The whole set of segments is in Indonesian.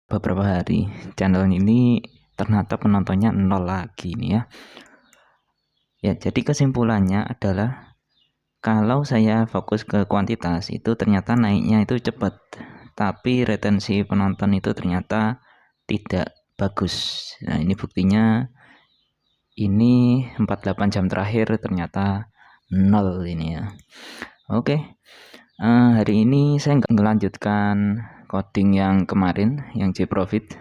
beberapa hari channel ini ternyata penontonnya nol lagi nih ya. Ya, jadi kesimpulannya adalah kalau saya fokus ke kuantitas itu ternyata naiknya itu cepat, tapi retensi penonton itu ternyata tidak bagus. Nah, ini buktinya ini 48 jam terakhir ternyata nol ini ya. Oke. Hari ini saya nggak melanjutkan coding yang kemarin, yang JProfit,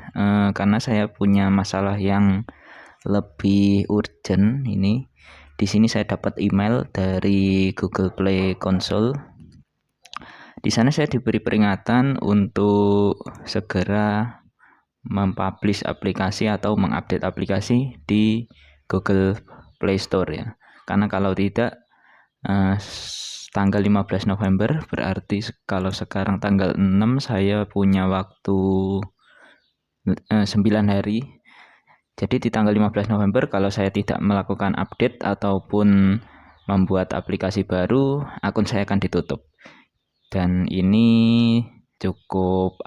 karena saya punya masalah yang lebih urgent ini. Di sini saya dapat email dari Google Play Console. Di sana saya diberi peringatan untuk segera mempublish aplikasi atau mengupdate aplikasi di Google Play Store ya. Karena kalau tidak tanggal 15 November berarti kalau sekarang tanggal 6 saya punya waktu 9 hari. Jadi di tanggal 15 November kalau saya tidak melakukan update ataupun membuat aplikasi baru, akun saya akan ditutup. Dan ini cukup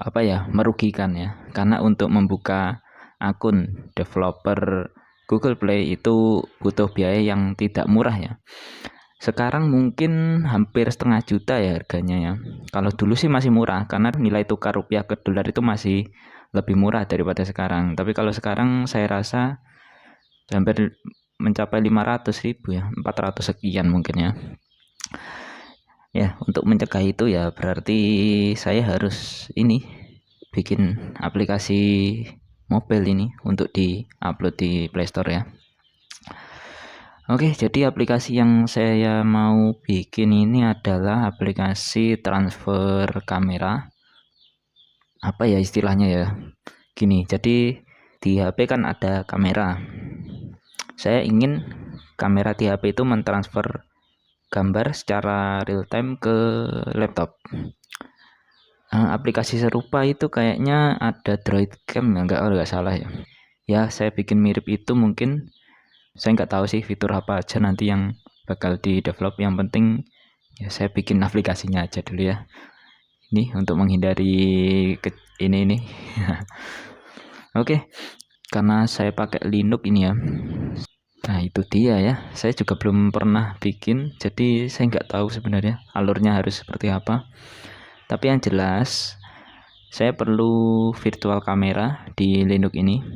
merugikan ya. Karena untuk membuka akun developer Google Play itu butuh biaya yang tidak murah ya. Sekarang mungkin hampir setengah juta ya harganya ya. Kalau dulu sih masih murah karena nilai tukar rupiah ke dolar itu masih lebih murah daripada sekarang. Tapi kalau sekarang saya rasa hampir mencapai 500.000 ya, 400 sekian mungkin ya. Ya, untuk mencegah itu ya berarti saya harus bikin aplikasi mobile ini untuk di-upload di Play Store ya. Oke, jadi aplikasi yang saya mau bikin ini adalah aplikasi transfer kamera. Apa ya istilahnya ya? Gini, jadi di HP kan ada kamera. Saya ingin kamera di HP itu mentransfer gambar secara real time ke laptop. Aplikasi serupa itu kayaknya ada Droidcam ya, nggak salah ya. Ya, saya bikin mirip itu mungkin. Saya nggak tahu sih fitur apa aja nanti yang bakal di develop. Yang penting ya saya bikin aplikasinya aja dulu ya. Ini untuk menghindari ini. Oke, karena saya pakai Linux ini ya. Nah itu dia ya. Saya juga belum pernah bikin, jadi saya nggak tahu sebenarnya alurnya harus seperti apa. Tapi yang jelas saya perlu virtual kamera di Linux ini.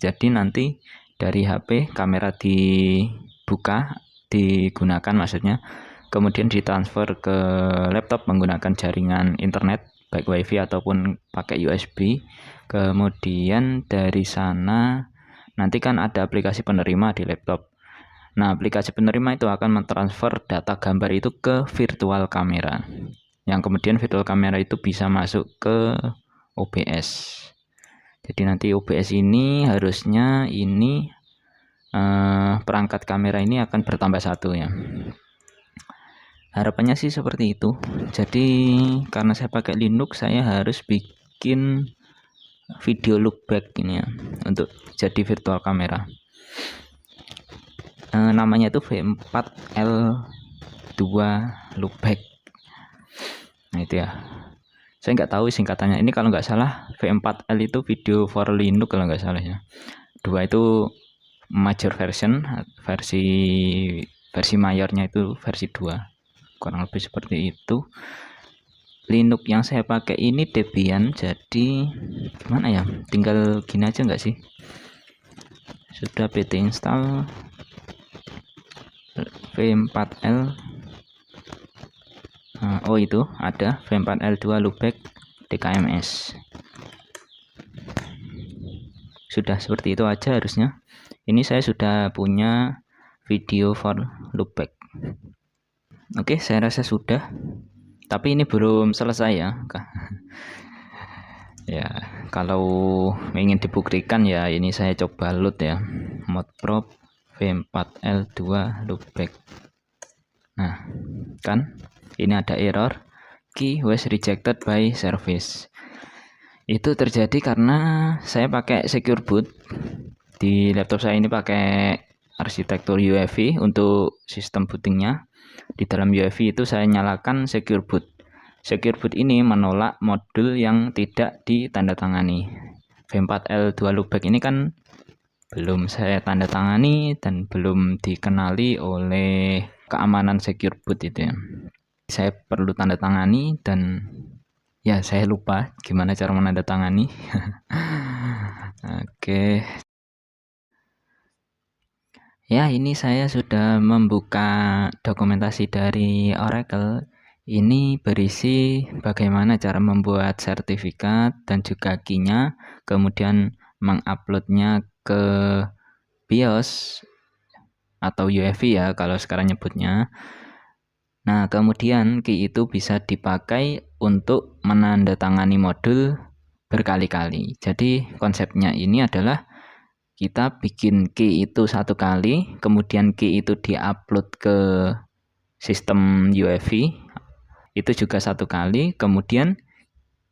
Jadi nanti dari HP kamera digunakan maksudnya, kemudian ditransfer ke laptop menggunakan jaringan internet baik WiFi ataupun pakai USB. Kemudian dari sana nanti kan ada aplikasi penerima di laptop. Nah, aplikasi penerima itu akan mentransfer data gambar itu ke virtual kamera, yang kemudian virtual kamera itu bisa masuk ke OBS. Jadi nanti OBS ini harusnya perangkat kamera ini akan bertambah satu ya. Harapannya sih seperti itu. Jadi karena saya pakai Linux, saya harus bikin video loopback ini ya untuk jadi virtual kamera. Namanya itu V4L2 loopback. Nah itu ya. Saya nggak tahu singkatannya. Ini kalau nggak salah V4L itu video for Linux kalau nggak salah ya. 2 itu major version, versi mayornya itu versi 2. Kurang lebih seperti itu. Linux yang saya pakai ini Debian, jadi gimana ya? Tinggal gini aja nggak sih? Sudah pt install V4L. Oh itu ada V4L2 loopback DKMS. Sudah seperti itu aja harusnya. Ini saya sudah punya video for loopback. Oke, saya rasa sudah. Tapi ini belum selesai ya. Ya, kalau ingin dibuktikan ya ini saya coba load ya. Modprop V4L2 loopback. Nah, kan ini ada error key was rejected by service. Itu terjadi karena saya pakai secure boot. Di laptop saya ini pakai arsitektur UEFI untuk sistem bootingnya. Di dalam UEFI itu saya nyalakan secure boot. Secure boot ini menolak modul yang tidak ditandatangani. V4L2 loopback ini kan belum saya tanda tangani dan belum dikenali oleh keamanan secure boot itu ya. Saya perlu tanda tangani dan ya saya lupa gimana cara menandatangani. Oke. Ya, ini saya sudah membuka dokumentasi dari Oracle. Ini berisi bagaimana cara membuat sertifikat dan juga key-nya, kemudian menguploadnya ke BIOS atau UEFI ya kalau sekarang nyebutnya. Nah, kemudian key itu bisa dipakai untuk menandatangani modul berkali-kali. Jadi konsepnya ini adalah kita bikin key itu satu kali, kemudian key itu diupload ke sistem UEFI, itu juga satu kali, kemudian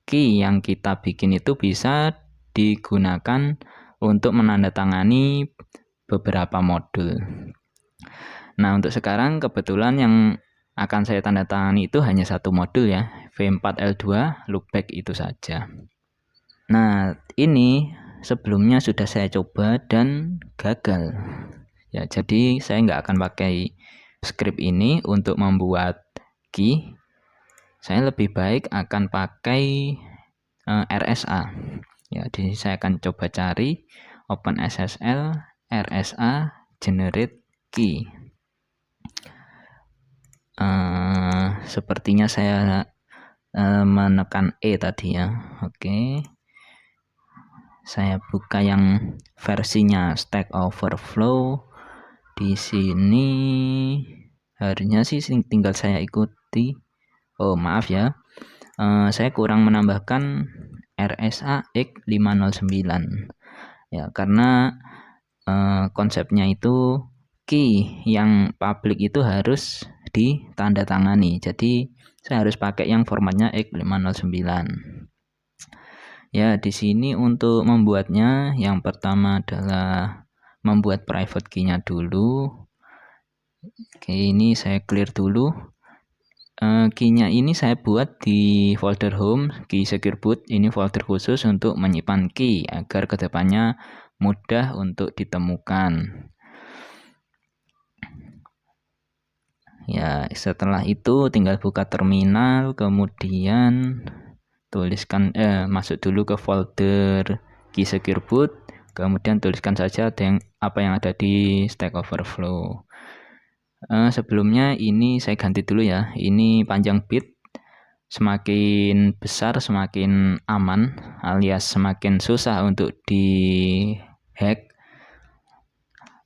key yang kita bikin itu bisa digunakan untuk menandatangani beberapa modul. Nah, untuk sekarang kebetulan yang akan saya tandatangani itu hanya satu modul ya, V4L2 loopback itu saja. Nah, ini sebelumnya sudah saya coba dan gagal ya, jadi saya nggak akan pakai script ini untuk membuat key. Saya lebih baik akan pakai RSA ya, jadi saya akan coba cari OpenSSL RSA generate key. Sepertinya saya menekan E tadi ya. Oke. Saya buka yang versinya Stack Overflow. Di sini harusnya sih tinggal saya ikuti. Oh, maaf ya. Saya kurang menambahkan RSA X509. Ya, karena konsepnya itu key yang public itu harus ditandatangani. Jadi saya harus pakai yang formatnya X509. Ya, di sini untuk membuatnya yang pertama adalah membuat private key-nya dulu. Oke, ini saya clear dulu. Key-nya ini saya buat di folder home, key secure boot. Ini folder khusus untuk menyimpan key agar kedepannya mudah untuk ditemukan. Ya, setelah itu tinggal buka terminal, kemudian tuliskan masuk dulu ke folder key secure boot, kemudian tuliskan saja apa yang ada di Stack Overflow. Sebelumnya ini saya ganti dulu ya, ini panjang bit, semakin besar semakin aman alias semakin susah untuk di hack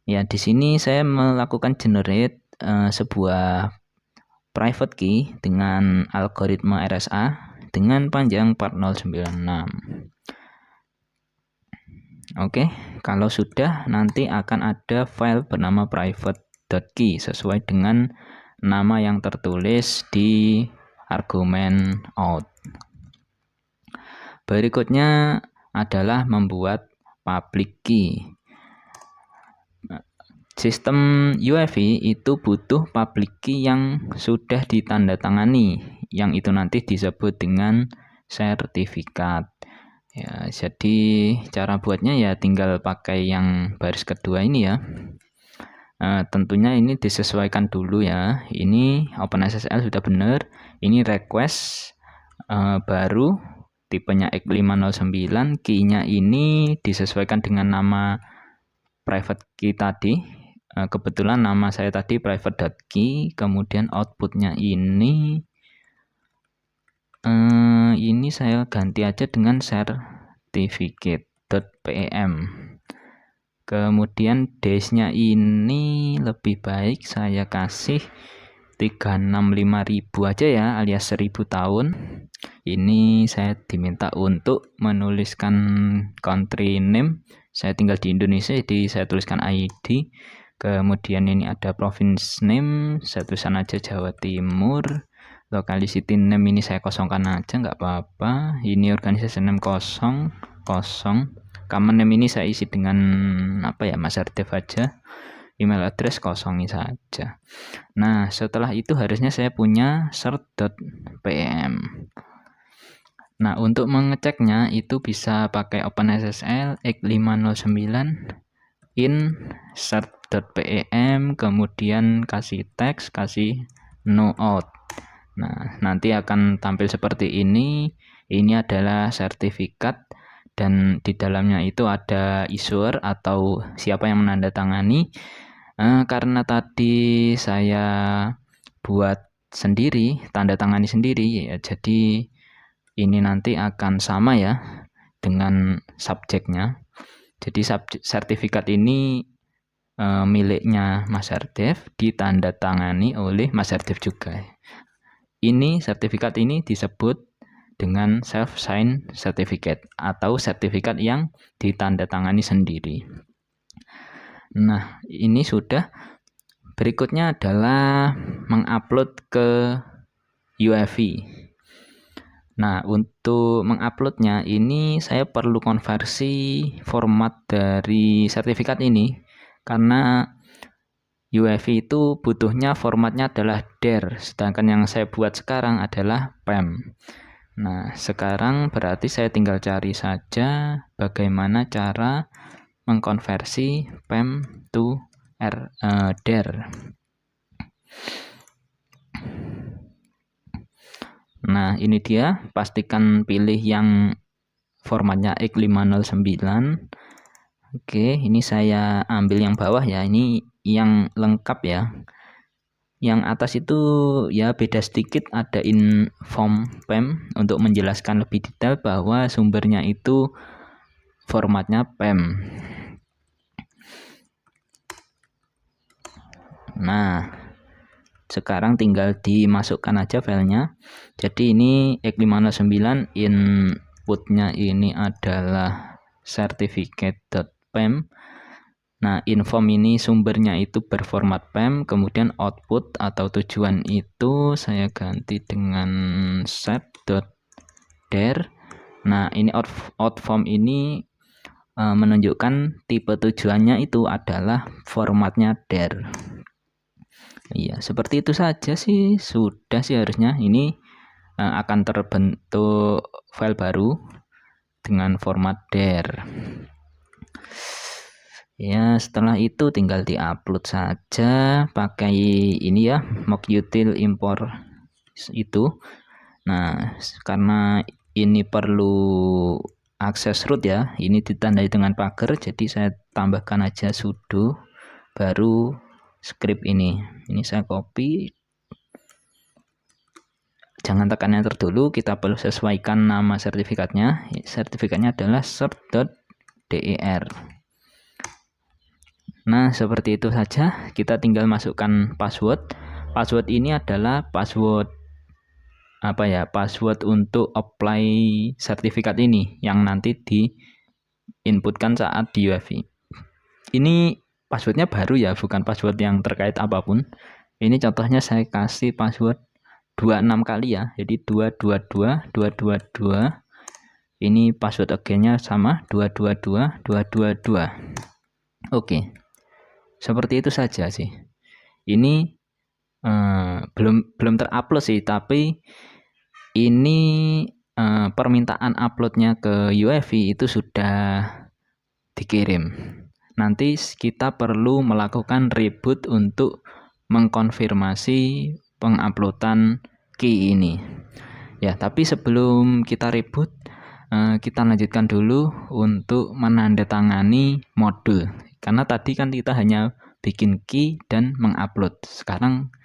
ya. Di sini saya melakukan generate sebuah private key dengan algoritma RSA dengan panjang 4096. Oke, kalau sudah nanti akan ada file bernama private.key sesuai dengan nama yang tertulis di argumen out. Berikutnya adalah membuat public key. Sistem UEFI itu butuh public key yang sudah ditandatangani, yang itu nanti disebut dengan sertifikat. Ya, jadi cara buatnya ya tinggal pakai yang baris kedua ini ya. Tentunya ini disesuaikan dulu ya. Ini OpenSSL sudah benar. Ini request baru tipenya X509. Key-nya ini disesuaikan dengan nama private key tadi. Kebetulan nama saya tadi private.key, kemudian outputnya ini saya ganti aja dengan certificate.pem. Kemudian dash-nya ini lebih baik saya kasih 365.000 aja ya, alias 1000 tahun. Ini saya diminta untuk menuliskan country name. Saya tinggal di Indonesia, jadi saya tuliskan ID. Kemudian ini ada province name, saya tuliskan aja Jawa Timur. Locality name ini saya kosongkan aja, nggak apa-apa. Ini organisasi name kosong. Common name ini saya isi dengan apa ya, master dev aja. email address kosongi saja. Nah, setelah itu harusnya saya punya cert.pem. Nah, untuk mengeceknya itu bisa pakai OpenSSL x509 in cert.pem, kemudian kasih teks, kasih no out. Nah, nanti akan tampil seperti ini. Ini adalah sertifikat dan di dalamnya itu ada issuer atau siapa yang menandatangani. Karena tadi saya buat sendiri, tanda tangani sendiri ya, jadi ini nanti akan sama ya dengan subjeknya. Jadi sertifikat ini miliknya Mas Ardev, ditandatangani oleh Mas Ardev juga. Ini sertifikat ini disebut dengan self-sign certificate atau sertifikat yang ditandatangani sendiri. Nah, ini sudah. Berikutnya adalah mengupload ke UEFI. Nah, untuk menguploadnya ini saya perlu konversi format dari sertifikat ini karena UEFI itu butuhnya formatnya adalah DAIR, sedangkan yang saya buat sekarang adalah PEM. Nah, sekarang berarti saya tinggal cari saja bagaimana cara mengkonversi PEM to DAIR. Nah, ini dia, pastikan pilih yang formatnya X509. Oke, ini saya ambil yang bawah ya, ini yang lengkap ya. Yang atas itu ya beda sedikit, ada inform PEM untuk menjelaskan lebih detail bahwa sumbernya itu formatnya PEM. Nah, sekarang tinggal dimasukkan aja filenya. Jadi ini X509, inputnya ini adalah certificate.pem. Nah, inform ini sumbernya itu berformat PEM, kemudian output atau tujuan itu saya ganti dengan set.dir. Nah, ini outform ini menunjukkan tipe tujuannya itu adalah formatnya dir. Iya, seperti itu saja sih, sudah sih harusnya. Ini akan terbentuk file baru dengan format dir. Ya, setelah itu tinggal diupload saja pakai ini ya, mockutil import itu. Nah, karena ini perlu akses root ya, ini ditandai dengan pagar, jadi saya tambahkan aja sudo baru script ini. Ini saya copy. Jangan tekan enter dulu, kita perlu sesuaikan nama sertifikatnya. Sertifikatnya adalah cert.dir. Nah, seperti itu saja. Kita tinggal masukkan password. Password ini adalah password password untuk apply sertifikat ini yang nanti diinputkan saat di UEFI. Ini passwordnya baru ya, bukan password yang terkait apapun. Ini contohnya saya kasih password 26 kali ya, jadi 222 222. Ini password again-nya sama 222 222. Oke. Seperti itu saja sih. Ini belum terupload sih, tapi ini permintaan uploadnya ke UEFI itu sudah dikirim. Nanti kita perlu melakukan reboot untuk mengkonfirmasi penguploadan key ini. Ya, tapi sebelum kita reboot, kita lanjutkan dulu untuk menandatangani modul. Karena tadi kan kita hanya bikin key dan mengupload. Sekarang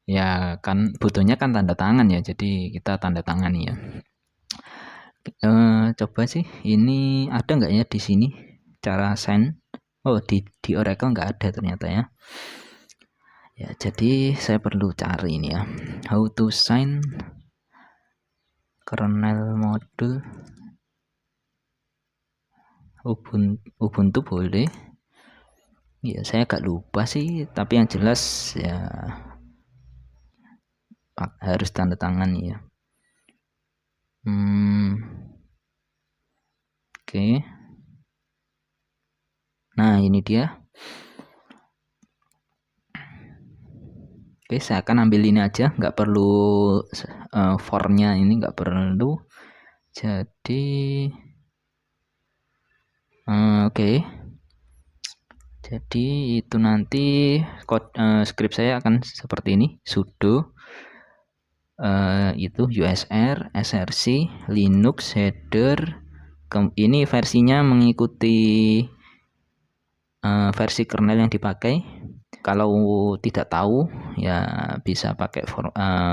ya kan butuhnya kan tanda tangan ya, jadi kita tanda tangani ya. Coba sih, ini ada nggak ya di sini cara sign? Oh, di Oracle nggak ada ternyata ya. Ya, jadi saya perlu cari ini ya. How to sign kernel modul Ubuntu boleh. Ya, saya agak lupa sih, tapi yang jelas ya harus tanda tangan ya. Oke. Nah, ini dia. Oke, saya akan ambil ini aja, nggak perlu for-nya ini nggak perlu. Jadi oke. Jadi itu nanti script saya akan seperti ini, sudo itu usr src linux header. Ini versinya mengikuti versi kernel yang dipakai. Kalau tidak tahu ya bisa pakai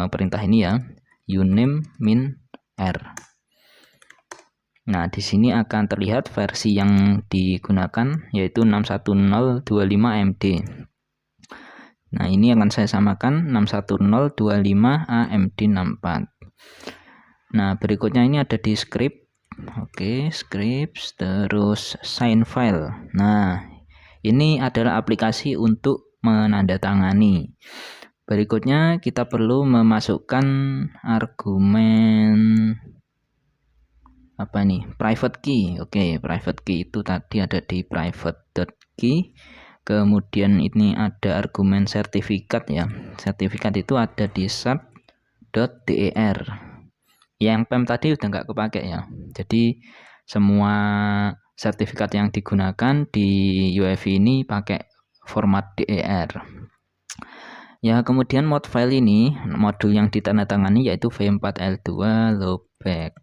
perintah ini ya, uname min r. Nah, di sini akan terlihat versi yang digunakan yaitu 61025AMD. Nah, ini akan saya samakan 61025 AMD 64. Nah, berikutnya ini ada di script. Oke, script terus sign file. Nah, ini adalah aplikasi untuk menandatangani. Berikutnya kita perlu memasukkan argumen apa nih, private key. Oke, private key itu tadi ada di private.key. Kemudian ini ada argumen sertifikat ya. Sertifikat itu ada di sub.der. Yang PEM tadi udah nggak kepake ya. Jadi semua sertifikat yang digunakan di UEFI ini pakai format DER. Ya, kemudian mod file ini, modul yang ditandatangani yaitu V4L2 loopback.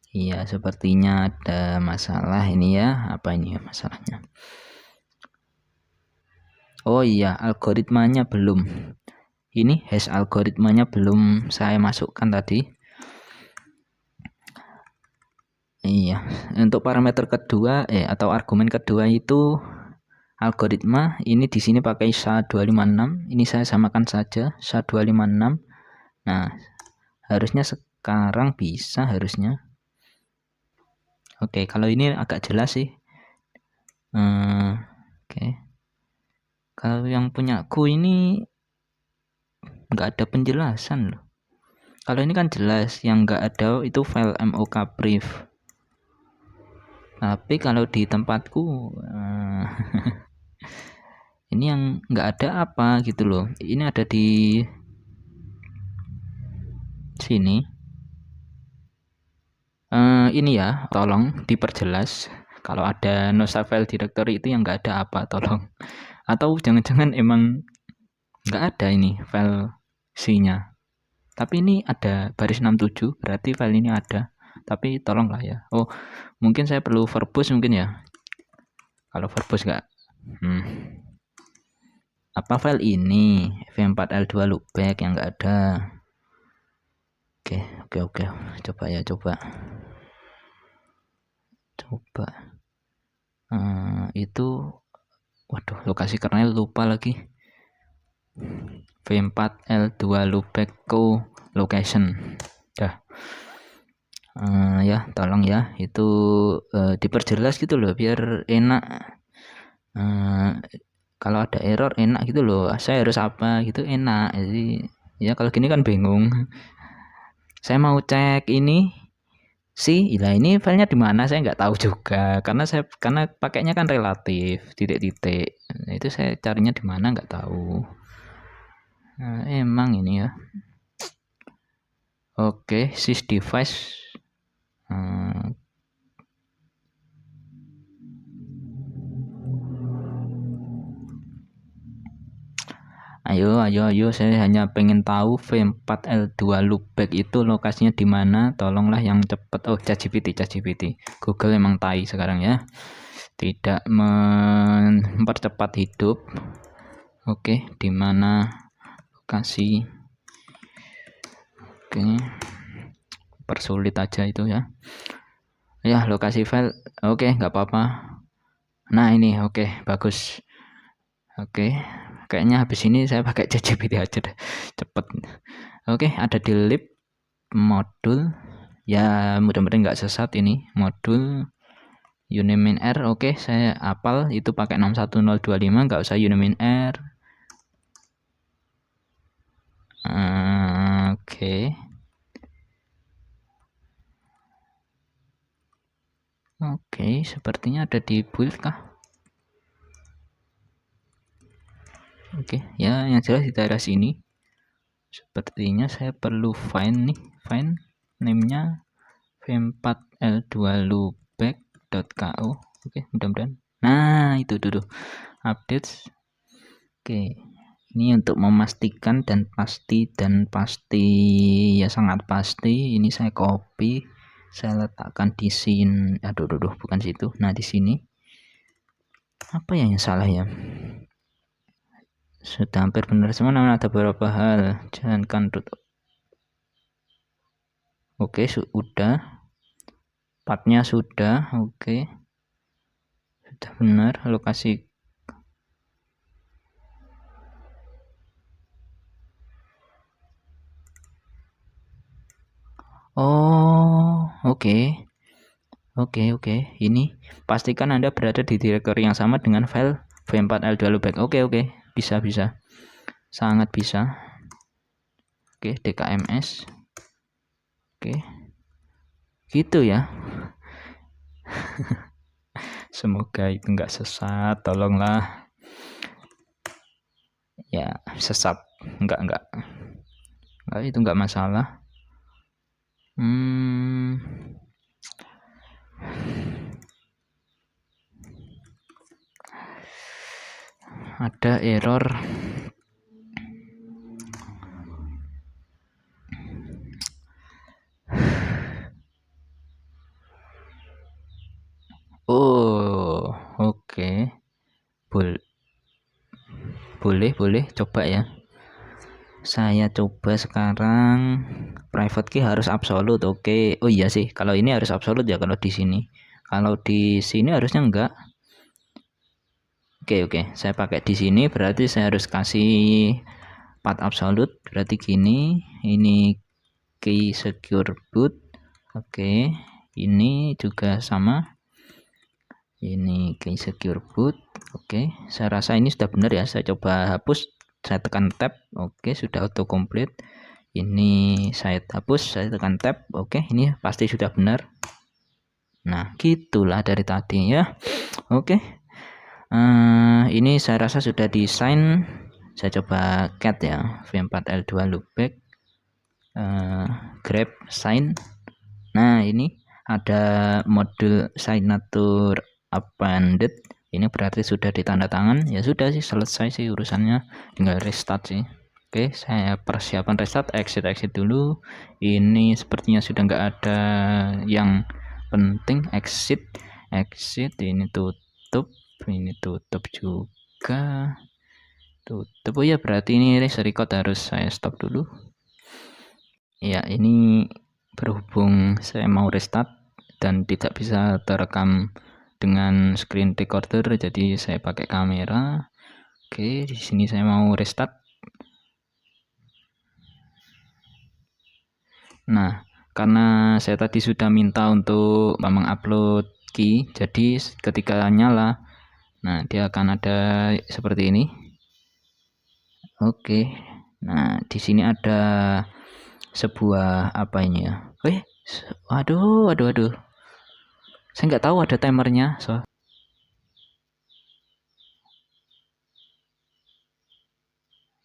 Iya, sepertinya ada masalah ini ya. Apa ini ya masalahnya? Oh iya, algoritmanya belum. Ini hash algoritmanya belum saya masukkan tadi. Iya, untuk parameter kedua atau argumen kedua itu algoritma ini di sini pakai SHA-256. Ini saya samakan saja SHA-256. Nah, harusnya sekarang bisa harusnya. Oke, kalau ini agak jelas sih. Oke. Kalau yang punyaku ini nggak ada penjelasan loh. Kalau ini kan jelas, yang nggak ada itu file mokbrief. Tapi kalau di tempatku ini yang nggak ada apa gitu loh. Ini ada di sini. Ini ya, tolong diperjelas. Kalau ada no save file directory itu yang nggak ada apa, tolong. Atau jangan-jangan emang nggak ada ini file C-nya. Tapi ini ada baris 67, berarti file ini ada. Tapi tolonglah ya. Oh, mungkin saya perlu verbose mungkin ya. Kalau verbose nggak. Apa file ini? V4L2 loopback yang nggak ada. Oke. Coba ya, coba. Itu waduh, lokasi kernel lupa lagi. V4L2 loopback co-location. Dah. Ya, tolong ya, itu diperjelas gitu loh biar enak. Kalau ada error enak gitu loh. Saya harus apa gitu enak. Jadi ya kalau gini kan bingung. Saya mau cek ini sih, ini filenya di mana saya nggak tahu juga karena pakainya kan relatif titik-titik. Nah, itu saya carinya di mana nggak tahu. Nah, emang ini ya. Oke, sys device. Ayo, saya hanya pengen tahu V4L2 loopback itu lokasinya di mana. Tolonglah yang cepet. Oh, ChatGPT. Google emang tai sekarang ya. Tidak mempercepat hidup. Oke, di mana lokasi? Oke. Persulit aja itu ya. Ya, lokasi file. Oke, nggak apa-apa. Nah, ini oke, bagus. Oke. Kayaknya habis ini saya pakai ChatGPT aja deh, cepet. Oke, ada di lib modul ya, mudah-mudahan nggak sesat ini modul uname r. Oke, saya apal itu pakai 61025, nggak usah uname r. Oke, sepertinya ada di build kah. Oke, ya yang jelas di daerah sini. Sepertinya saya perlu find nih, find name-nya v4l2loopback.ko. Oke, mudah-mudahan. Nah, itu dulu. Updates. Oke. Ini untuk memastikan dan pasti ya sangat pasti. Ini saya copy, saya letakkan di sini. Aduh, bukan situ. Nah, di sini. Apa yang salah ya? Sudah hampir benar semua, namun ada beberapa hal. Jangan tutup. Oke, sudah. Partnya sudah. Oke. Sudah benar lokasi. Oh, oke. Oke. Ini pastikan Anda berada di directory yang sama dengan file v4l2loopback. Oke. Bisa. Sangat bisa. Oke, dkms. Oke. Gitu ya. Semoga itu enggak sesat, tolonglah. Ya, sesat. Enggak, itu enggak masalah. Ada error. Oh, oke. Boleh coba ya. Saya coba sekarang. Private key harus absolute. Oke. Oh iya sih, kalau ini harus absolute ya kalau di sini. Kalau di sini harusnya enggak. Oke. Saya pakai di sini berarti saya harus kasih path absolute. Berarti gini, ini key secure boot. Oke. Ini juga sama. Ini key secure boot. Oke, saya rasa ini sudah benar ya. Saya coba hapus, saya tekan tab. Oke, sudah auto complete. Ini saya hapus, saya tekan tab. Oke, ini pasti sudah benar. Nah, gitulah dari tadi ya. Oke. Ini saya rasa sudah desain. Saya coba cat ya, v4l2 loopback. Grab sign. Nah, ini ada modul signature appended. Ini berarti sudah ditanda tangan. Ya sudah sih, selesai sih urusannya, tinggal restart sih. Oke, saya persiapan restart, exit dulu. Ini sepertinya sudah nggak ada yang penting. Exit ini tutup juga, tutup. Oh ya, berarti ini record harus saya stop dulu ya. Ini berhubung saya mau restart dan tidak bisa terekam dengan screen recorder, jadi saya pakai kamera. Oke, di sini saya mau restart. Nah, karena saya tadi sudah minta untuk mengupload key, jadi ketika nyala, nah dia akan ada seperti ini. Oke. Nah, di sini ada sebuah apa ini ya? Waduh. Saya nggak tahu ada timernya,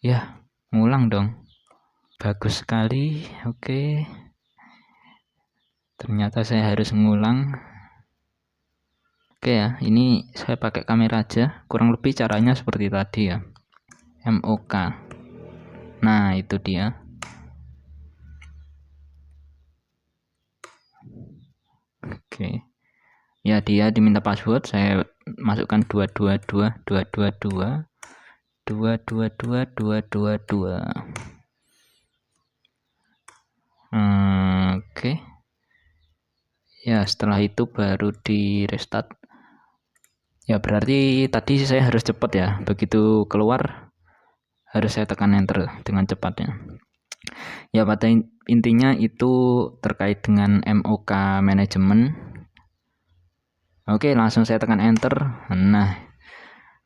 ya, ngulang dong. Bagus sekali. Oke. Ternyata saya harus ngulang. Oke ya, ini saya pakai kamera aja. Kurang lebih caranya seperti tadi ya. MOK. Nah, itu dia. Oke. Ya, dia diminta password, saya masukkan 222. Oke. Ya, setelah itu baru di restart. Ya, berarti tadi saya harus cepat ya. Begitu keluar harus saya tekan enter dengan cepatnya. Ya, pada intinya itu terkait dengan MOK manajemen. Oke, langsung saya tekan enter. Nah,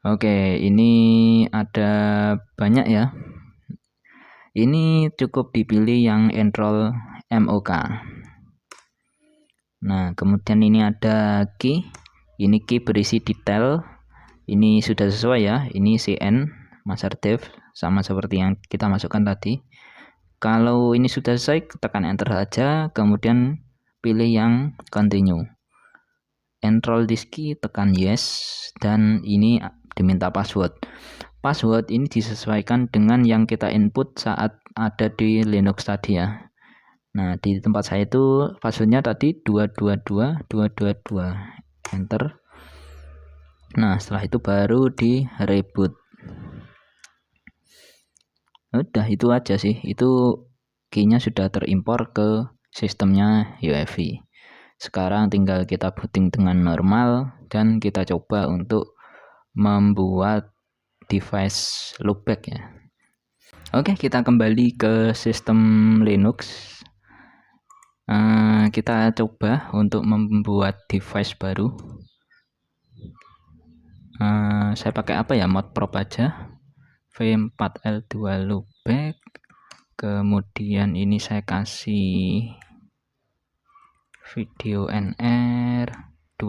oke, ini ada banyak ya. Ini cukup dipilih yang enroll MOK. Nah, kemudian ini ada key. Ini key berisi detail. Ini sudah sesuai ya. Ini CN master dev, sama seperti yang kita masukkan tadi. Kalau ini sudah selesai, tekan enter saja, kemudian pilih yang continue. Enroll this key, tekan yes, dan ini diminta password. Password ini disesuaikan dengan yang kita input saat ada di Linux tadi ya. Nah, di tempat saya itu passwordnya tadi 222222. Enter. Nah, setelah itu baru di reboot. Udah itu aja sih. Itu key-nya sudah terimpor ke sistemnya UEFI. Sekarang tinggal kita booting dengan normal dan kita coba untuk membuat device loopback ya. Oke, kita kembali ke sistem Linux. Kita coba untuk membuat device baru. Saya pakai apa ya, mod prop aja, v4l2 loopback, kemudian ini saya kasih video nr2,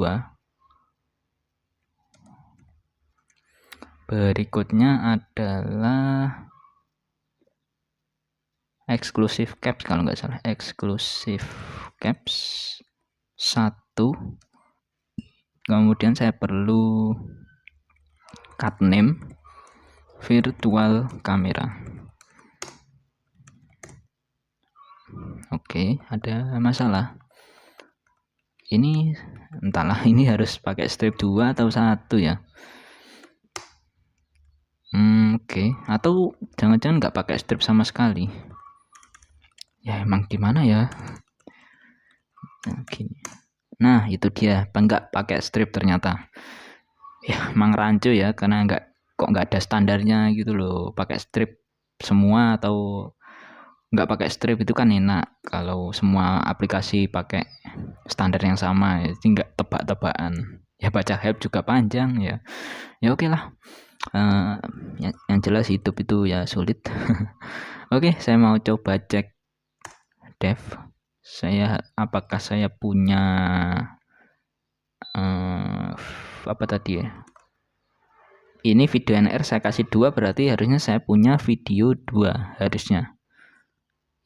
berikutnya adalah exclusive caps kalau nggak salah, exclusive caps 1, kemudian saya perlu cut name virtual camera. Oke, ada masalah ini, entahlah ini harus pakai strip 2 atau 1 ya. Oke, atau jangan-jangan nggak pakai strip sama sekali ya, emang gimana ya. Nah itu dia, nggak pakai strip ternyata ya, emang rancu ya, karena kok nggak ada standarnya gitu loh. Pakai strip semua atau nggak pakai strip itu kan enak, kalau semua aplikasi pakai standar yang sama jadi nggak tebak-tebakan ya, baca help juga panjang ya. Ya oke lah, yang jelas hidup itu ya sulit. Oke, saya mau coba cek dev apakah saya punya apa tadi ya, ini video NR saya kasih 2, berarti harusnya saya punya video 2 harusnya.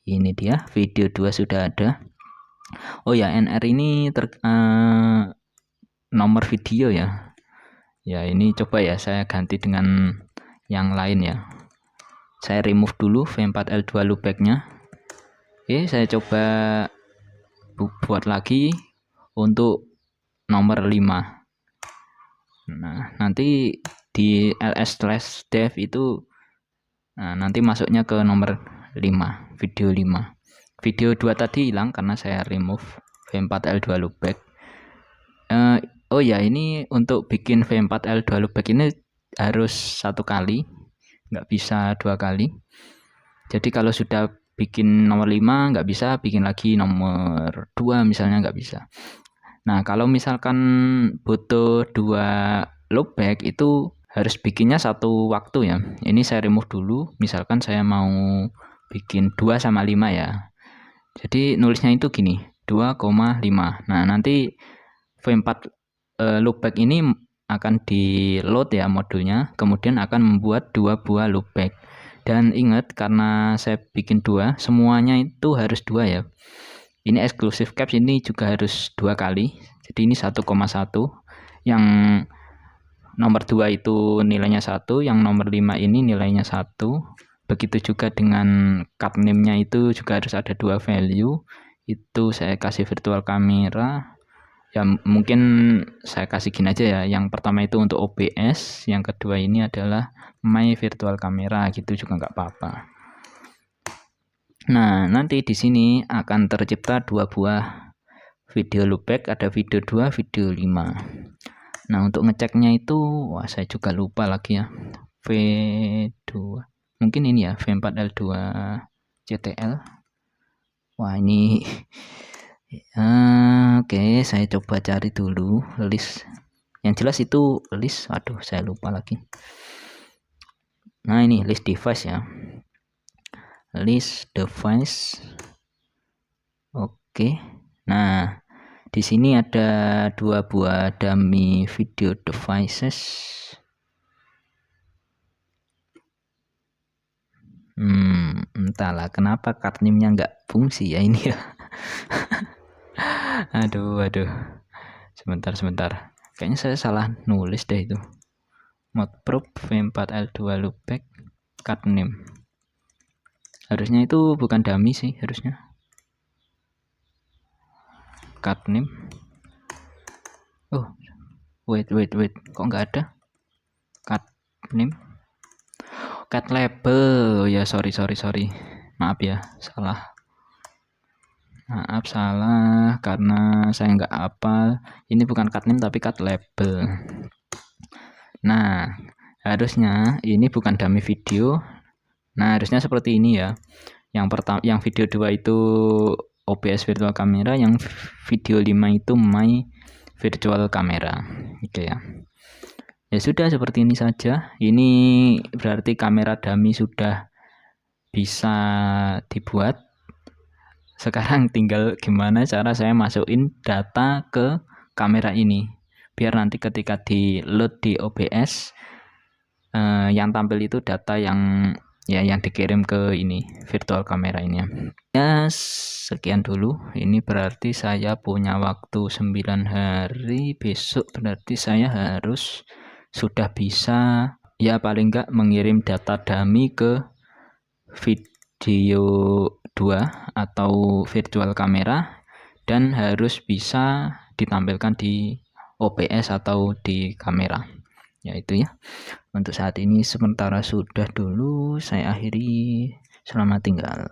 Ini dia video 2 sudah ada. Oh ya, NR ini nomor video ya. Ya ini coba ya saya ganti dengan yang lain ya. Saya remove dulu v4l2 loopbacknya. Oke, saya coba buat lagi untuk nomor 5. Nah, nanti di ls/dev itu nanti masuknya ke nomor 5, video 5. Video 2 tadi hilang karena saya remove v4l2 loopback. Oh ya, ini untuk bikin v4l2 loopback ini harus 1 kali, nggak bisa 2 kali. Jadi kalau sudah bikin nomor 5 nggak bisa bikin lagi nomor 2 misalnya, nggak bisa. Nah kalau misalkan butuh 2 loopback itu harus bikinnya 1 waktu ya. Ini saya remove dulu, misalkan saya mau bikin 2 sama 5 ya. Jadi nulisnya itu gini, 2,5. Nah nanti v4 loopback ini akan di load ya modulnya, kemudian akan membuat 2 buah loopback. Dan ingat, karena saya bikin 2, semuanya itu harus 2 ya. Ini exclusive caps ini juga harus 2 kali. Jadi ini 1,1. Yang nomor 2 itu nilainya 1, yang nomor 5 ini nilainya 1. Begitu juga dengan cut name-nya itu juga harus ada 2 value. Itu saya kasih virtual camera. Ya mungkin saya kasih gini aja ya. Yang pertama itu untuk OBS, yang kedua ini adalah my virtual camera, gitu juga nggak apa-apa. Nah, nanti di sini akan tercipta 2 buah video loopback, ada video 2, video 5. Nah, untuk ngeceknya itu, wah saya juga lupa lagi ya. V2. Mungkin ini ya, v4l2 CTL. Wah, ini oke, saya coba cari dulu list. Yang jelas itu list, aduh saya lupa lagi. Nah, ini list device ya. List device. Oke. Nah, di sini ada 2 buah dummy video devices. Entahlah kenapa kartnimnya nggak fungsi ya ini ya. Aduh. Sebentar. Kayaknya saya salah nulis deh itu. Modprop V4L2 loopback kartnim. Harusnya itu bukan dummy sih harusnya. Kartnim. Oh, wait. Kok nggak ada? Kartnim. Cat label. Oh ya, sorry. Maaf ya, salah. Maaf salah karena saya nggak hafal. Ini bukan kartnim tapi cat label. Nah, harusnya ini bukan dummy video. Nah, harusnya seperti ini ya. Yang pertama, yang video 2 itu OBS virtual camera, yang video 5 itu my virtual camera. Oke ya. Ya sudah seperti ini saja. Ini berarti kamera dummy sudah bisa dibuat. Sekarang tinggal gimana cara saya masukin data ke kamera ini. Biar nanti ketika di load di OBS yang tampil itu data yang dikirim ke ini virtual kamera ini ya. Sekian dulu. Ini berarti saya punya waktu 9 hari. Besok berarti saya harus sudah bisa ya paling enggak mengirim data dummy ke video 2 atau virtual kamera dan harus bisa ditampilkan di OBS atau di kamera. Ya itu ya. Untuk saat ini sementara sudah dulu, saya akhiri. Selamat tinggal.